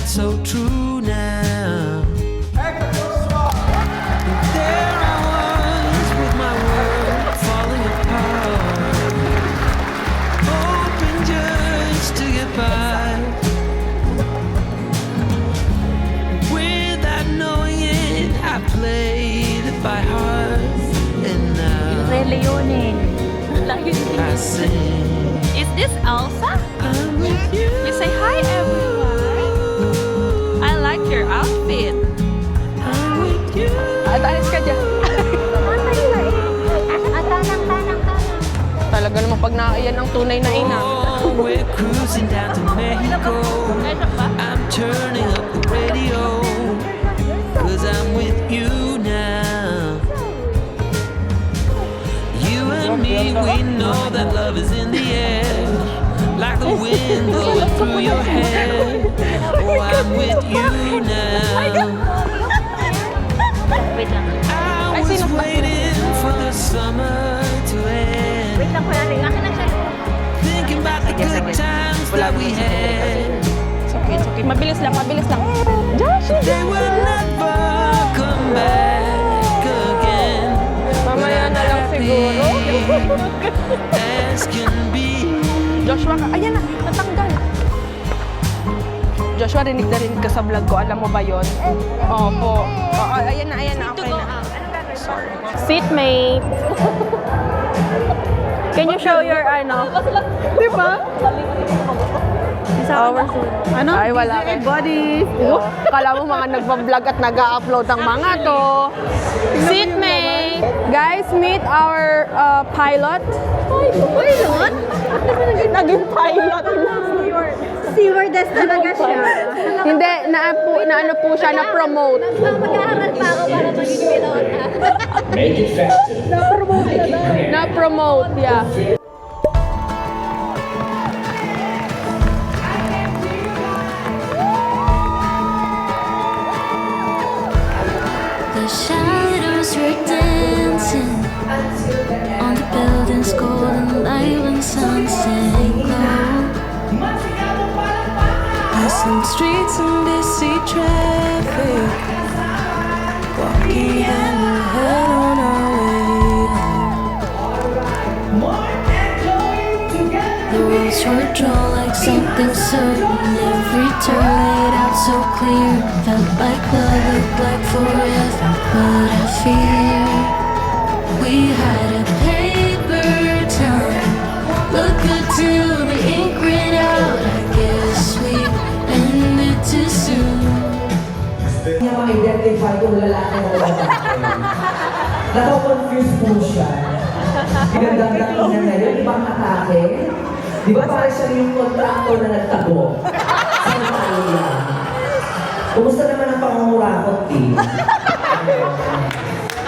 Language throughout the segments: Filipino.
that's so true now. And there I was with my world falling apart, hoping just to get by, without knowing it. I played it by heart, and now I sing. Is this Elsa? I'm with you. You say hi everyone. I like your outfit. I'm with you. Alis ka dyan. Talaga naman pag nakaiyan ang tunay na ina. Oh, we're cruising down to Mexico. I'm turning up the radio, 'cause I'm with you now. You and me, we know that love is in the air, like the wind blowing through your hair. Oh, I'm with you now. I was waiting for the summer to end, thinking about the good times that we had. It's okay. Mabilis lang. They will never come back again. Mamaya na lang siguro. As can be. Joshua, ayan na, natanggal. Joshua, rinig na rinig ka sa vlog ko. Alam mo ba yon? Opo. Oo, ayan na, okay na. Seatmate. Can you show your ano? Di ba? Ano? Ay, wala ka. Body. Kala mo mga nagpa-vlog at nag-upload ang mga to. Seatmate! Guys, meet our pilot. Pilot? Naging pilot. Stewardess talaga siya. Hindi, na-ano po siya, na-promote. Mag-aaral pa ako para maging pilot. Make it faster. Na-promote na daw. Na-promote, yeah. The shadows were dancing on the building's golden light when sunset glow. Passing streets and busy traffic, walking hand in hand on our way home. The roads were drawn like something certain. Every turn laid out so clear. Felt like love looked like forever, but I fear we had a paper time. Look good till the ink ran out. I guess we ended too soon. Hindi niya ma-identify kung lalaki o lalaki. Nako-confuse po siya. Pinagdagdag niya na yun, ibang atake. Di ba parang siya yung kontraktor na nagtago? Sa Italia. Kumusta naman ang pangungurakot, eh?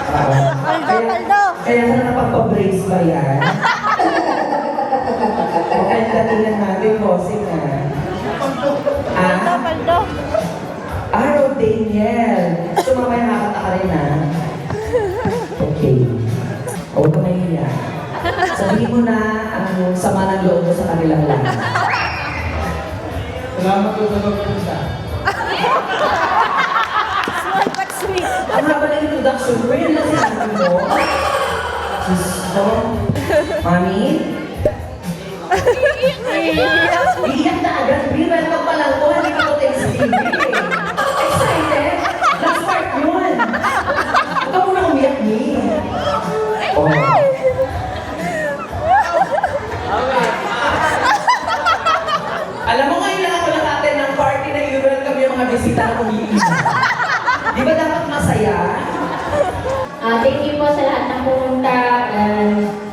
Paldo! Kaya na napagpa-brace ba yan? Kaya datingan natin, bossing na. Paldo! Araw, Daniel. So, mamaya nakakata ka rin, ha? Okay. Huwag ka mahiya. Sabihin mo na ang sama ng loob mo sa kanilang lahat. Salamat po sa pagpunta. Small but sweet. Ang haba ng introduction ko, yun lang sinabi mo. Diyos ko. Mami? Iiyak na agad. Biral ka pa lang to. Hindi ka ko Thanksgiving. Excited? Last part yun. Huwag ka muna umiyak, ni. Oh. Alam mo ngayon lang ako nakaten ng party na i-welcome yung mga bisita na umiiyak. Di ba dapat masaya? Thank you po sa lahat ng pumunta,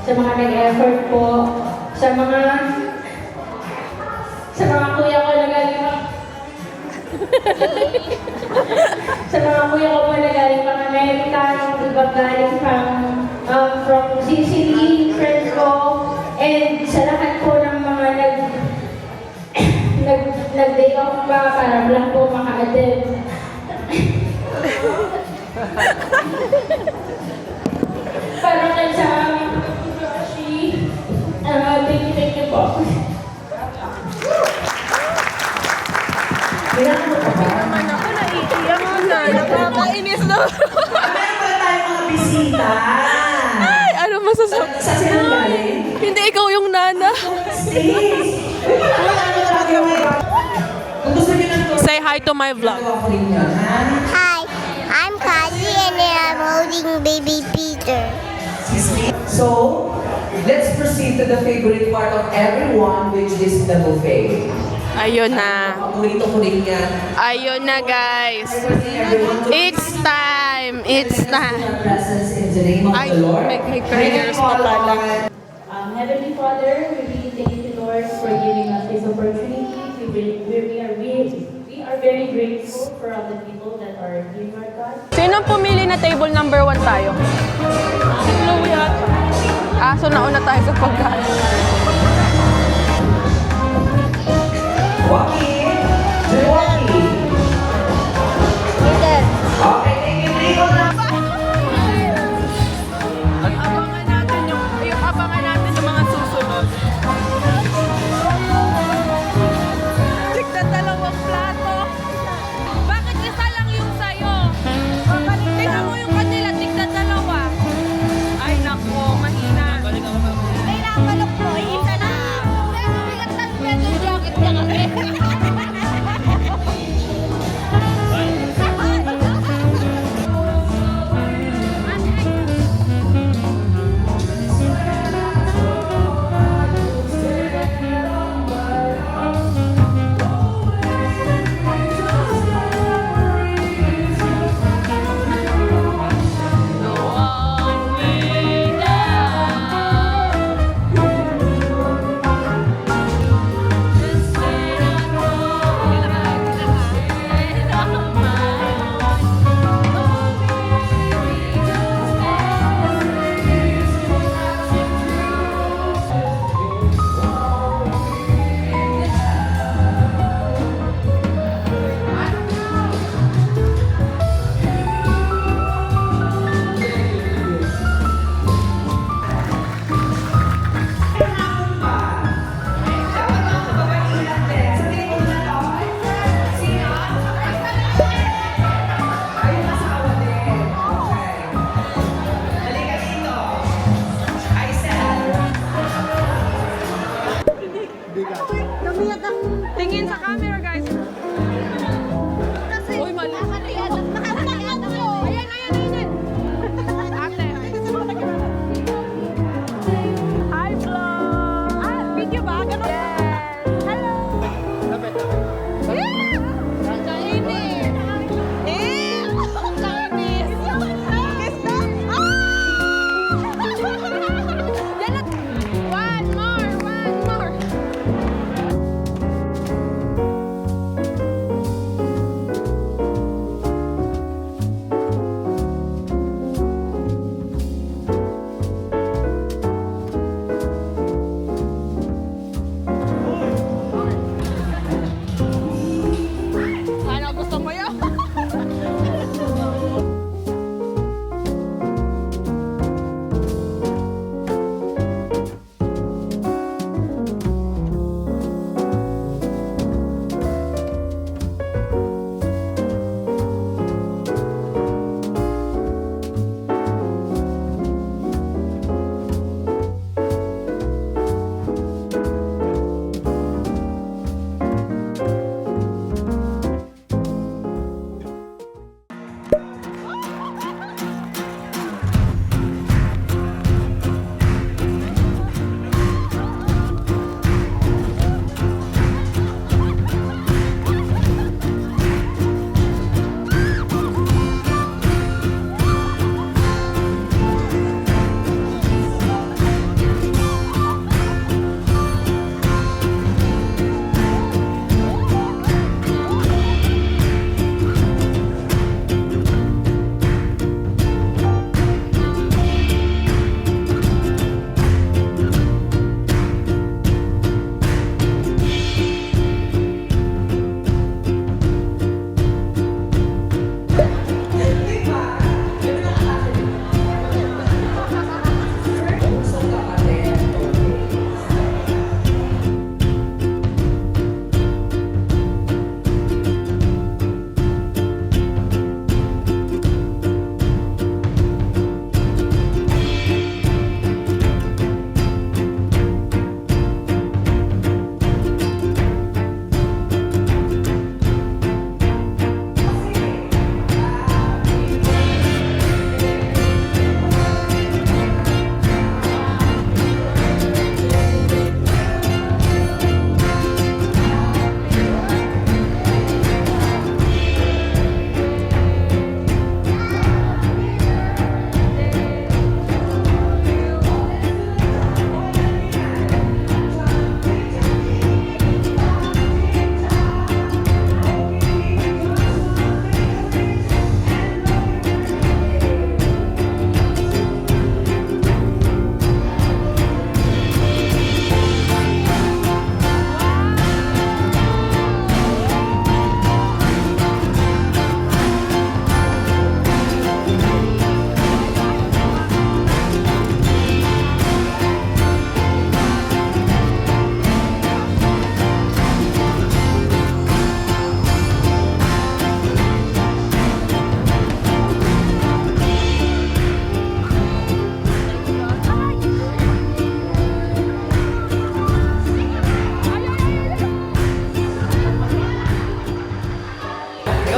sa mga nag-effort po, sa mga kuya ko na galing sa mga kuya ko po na galing pang Amerika, yung iba galing from Sicily, friends ko, and sa lahat po ng mga nag-day off pa para lang po maka-attend. Para kayo sa aming Joshi. Thank you po. Kailangan mo naman ako, naiiyak na. Nakakainis na. Meron pala tayong mga bisita. Ay, ano masasabi? Saan sila galing? Hindi ikaw yung nana. Please. Kung gusto niyo ng tour, Say hi to my vlog. offering niyo, ha? Hi, I'm Kazi and I'm holding baby Peter. So, let's proceed to the favorite part of everyone, which is the buffet. Ayun na. Paborito ko rin yan. Ayun na, guys. Everyone to It's time. It's time. your presence in the name of Ay, the Lord. may prayers pa pala. Heavenly Father, we really thank you, Lord, for giving us this opportunity. We are very grateful for all the people that are here, Lord God. Sino pumili na table number 1 tayo? Chloe ata. Ah, so nauna tayo sa pagkain. Joaquin! Joaquin! Peter. Okay, thank you. Thank you na. Abangan natin yung mga susunod. Tignan dalawang plato. Bakit isa lang yung sayo? Tingnan mo yung kanila, tignan dalawa. Ay nako, mahina. Kailangan malok po, isa na. Bilang tayo yung jacket niya kasi. Tingin sa camera, guys. Uy, mali. Ayan, ayan. Ate. Hi, vlog. Ah, video ba? Ganun ba? Hello. Ang kainis. Ang kainis. Kiss na. Yan na. One more. Ano, gusto mo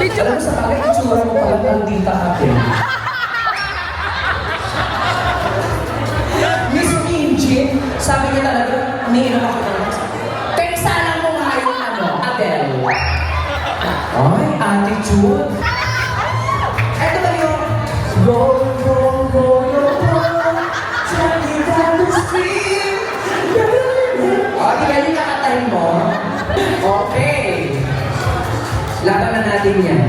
Alam mo sa bagay, itsura mo palang Aldita Ate. Miss Kimchi, sabi niya talaga, umiinom ako ng pero sana mo nga yung Adele. Ay, attitude. Ito ba yung roll, roll, roll, roll, roll, turning down the street. O, di ba yung kakatay mo? Okay. Laban na natin yan.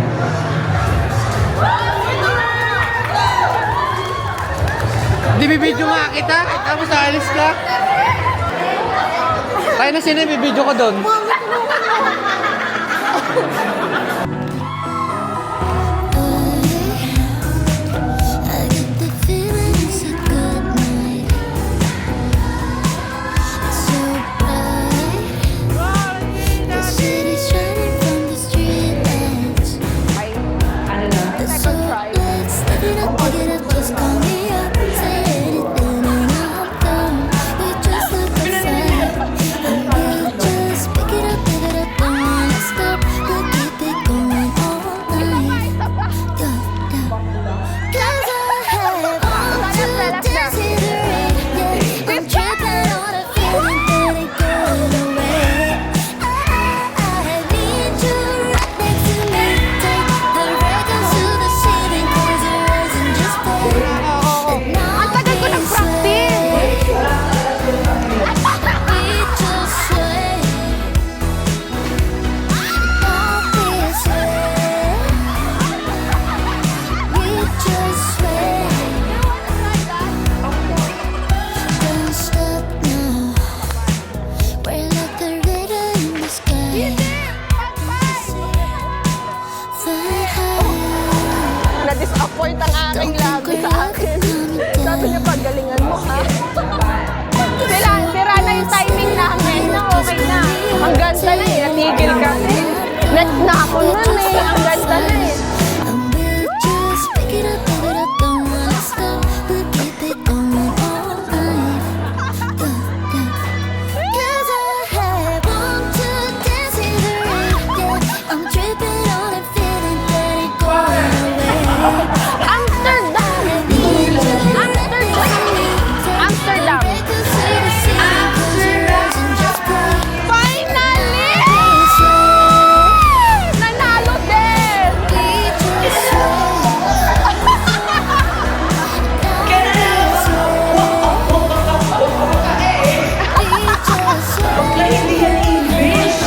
Di bibidyo nga kita, tapos aalis ka. Kaya na sino bibidyo ko doon. I get the feeling it's a good night. It's so bright. The city's shining from the street lights. Ano na? The lights, light it up, just call me up. Say anything and I'll come. We just look outside and we'll just pick it up, don't wanna stop. We'll keep it going all night. Yeah, yeah. 'Cause I want to dance in the rain. Yeah, I'm tripping on a feeling that ain't going away. I need you right next to me. Take the records to the ceiling, 'cause it wasn't just play. And now Ang tagal ko nag-practice. we just sway. Don't be afraid. We just sway. Don't stop now. We're like the river in the sky. Fly high. Na-disappoint ang aking labi sa akin. Sabi niya, pagalingan mo ha. Sira na yung timing namin. Na okay na. Ang ganda na eh. Natigil kami. Net na ako nun eh. Ang ganda na eh. And we'll just pick it up, don't wanna stop. We'll keep it going all night. Yeah, yeah. 'Cause I want to dance in the rain. Yeah, I'm tripping on a feeling that ain't going away. Amsterdam! Amsterdam! Finally! Nanalo din! Bakla, hindi yan English.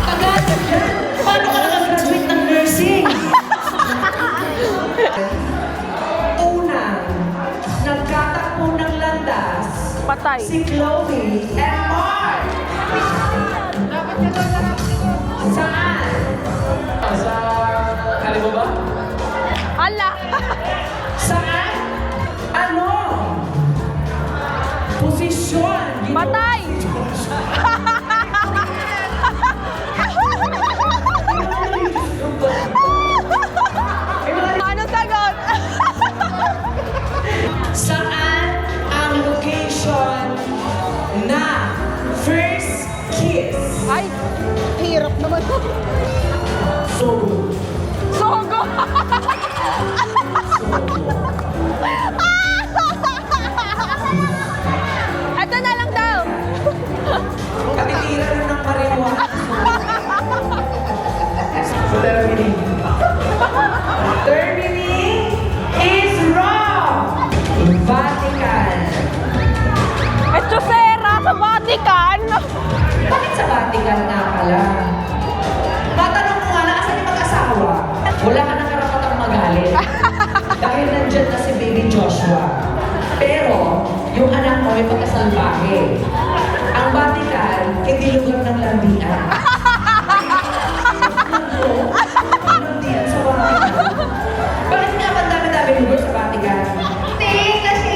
Tagalog yan. Paano ka nakagraduate ng nursing? Unang, nagkatakbo ng landas Patay. si Chloe and Mark. Saan? Sa Kalibo ba? Ala! Saan? Ano? Posisyon. Patay! Anong sagot? Saan ang location na first kiss? Ay, hirap naman to. So, Sogo! Ito na lang daw. katitira rin ng marijuana. So, Termini is wrong! Vatican. Eto sera sa Vatican. Bakit sa Vatican nga pala? Matanong mo nga na, asan yung mag-asawa? Wala ka nang karapatang magalit. Dahil nandyan na si baby Joshua. Pero, yung anak mo may pagkasalbahe. Ang Vatican, hindi lugar ng landian. Landian sa Vatican. Bakit nga ba dami-dami lugar sa Vatican? Hindi, kasi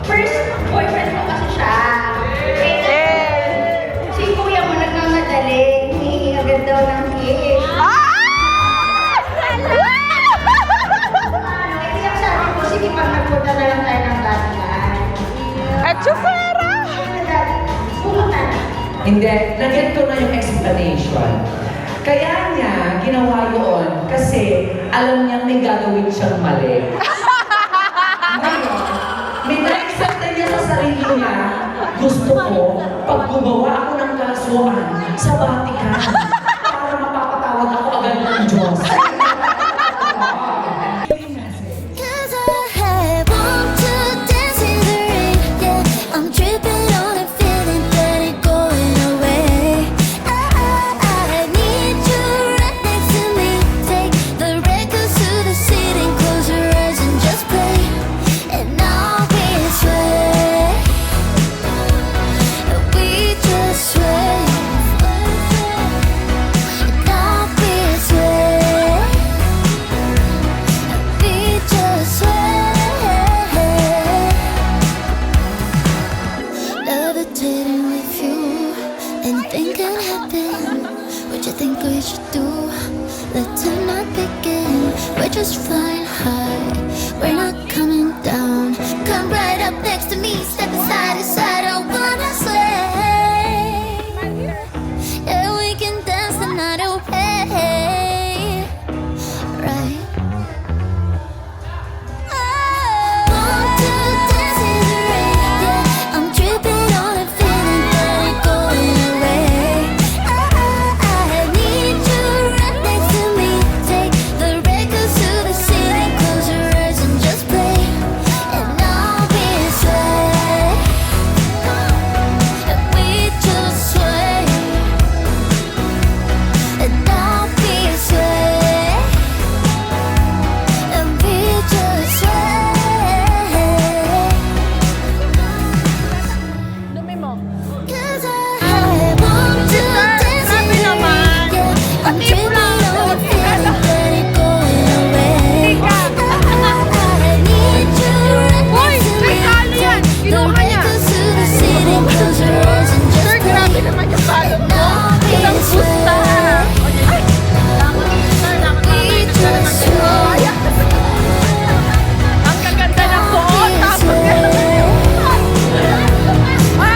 first boyfriend ko kasi siya. Si kuya mo nagmamadali. Hihingi agad daw ng kiss. Hindi ang sabi ko, sige pag nagpunta na lang tayo ng Vatican. Eto sera. Pumunta na. Hindi, nag-get ko na yung explanation. Kaya niya ginawa yun kasi alam niya may gagawin siyang mali. Ngayon, may na-accept na niya sa sarili niya, gusto ko, pag gumawa ako ng kasuhan sa Vatican, para mapapatawag ako agad ng Diyos. Cause I want to dance in the rain. Yeah, I'm dripping on it, feeling that it going away. I need you right next to me. Take the records to the city, close your eyes and just play. And I'll be sway. We just sway. And I'll be sway. We just sway. Levitating with you, anything can happen. What you think we should do? Let tonight begin. We're just flying high, we're not coming down. Come right up next to me, step aside to side. I wanna sway. Yeah, we can dance the night away. Right. Want to dance in the rain, yeah. I'm dripping on it, feeling that it going away. I need you right next to me. Take the records to the city, close your eyes and just play. And I'll be sway. And we just sway. And I'll be sway. And we just sway. Dumi mo. Cause I want to dance in the rain. Yeah, I'm dripping on it, feeling that it going away. I need you right next to me. Take the records to the city, close your eyes and just play. And I'll be sway. We just sway. Ang gaganda ng buhok. Tapos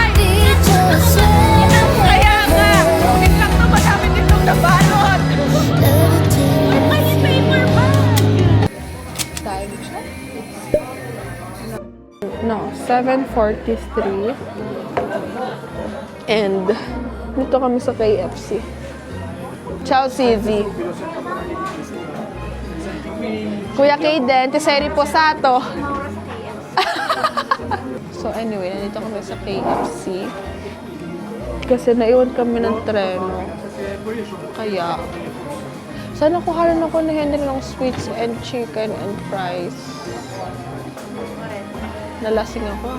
We just sway. kaya nga. Bakit lang ito madami ditong nabalot? No, 7:43. And dito kami sa KFC. Ciao, CZ. Kuya Kaden, Tiseri Posato. So anyway, nandito kami sa KFC. Kasi naiwan kami ng treno. Kaya, sana kuhanan ako ni Henry ng sweets and chicken and fries. Nalasing ako.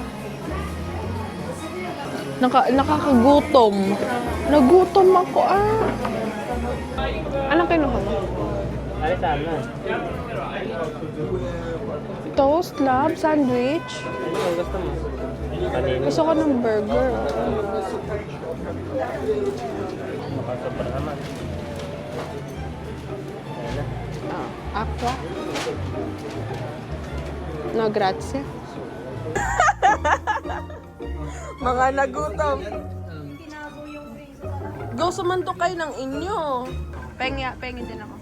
Nakakagutom. Nagutom ako Anong kinuha mo? Toast, lab, sandwich. Gusto ko ng burger. Aqua? No, grazie. Mga nagutom. Go sumantok kayo ng inyo. Pengi din ako.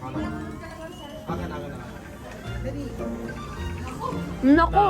Nako.